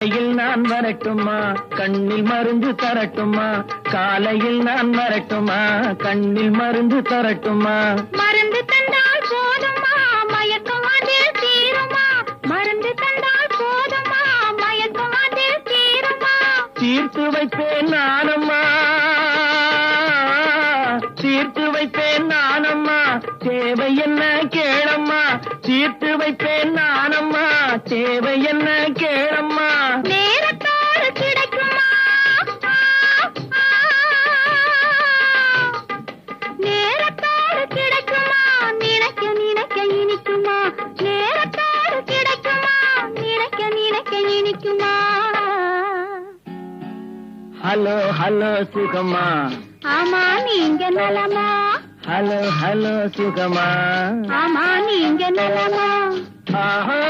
காலையில் நான் வரட்டுமா கண்ணில் மருந்து தரட்டுமா காலையில் நான் வரட்டுமா கண்ணில் மருந்து தரட்டுமா மருந்து தந்தால் போதுமா மயக்கம் அதில் தீருமா மருந்து தந்தால் போதுமா மயக்கம் அதில் தீருமா தீர்த்து வைப்பேன் நானம்மா தீர்த்து வைப்பேன் நானம்மா தேவை என்ன கேளம்மா தீர்த்து வைப்பேன் நானம்மா தேவை என்ன கேளம்மா நேரத்தோடு கிடைக்குமா நேரத்தோடு கிடைக்குமா நினைக்க நினைக்க இனிக்குமா நேரத்தோடு கிடைக்குமா நினைக்க நினைக்க இனிக்குமா ஹலோ ஹலோ சுகமா ஆமா நீங்க நலமா ஹலோ ஹலோ சுகமா ஆமா நீங்க நலமா ஆஹா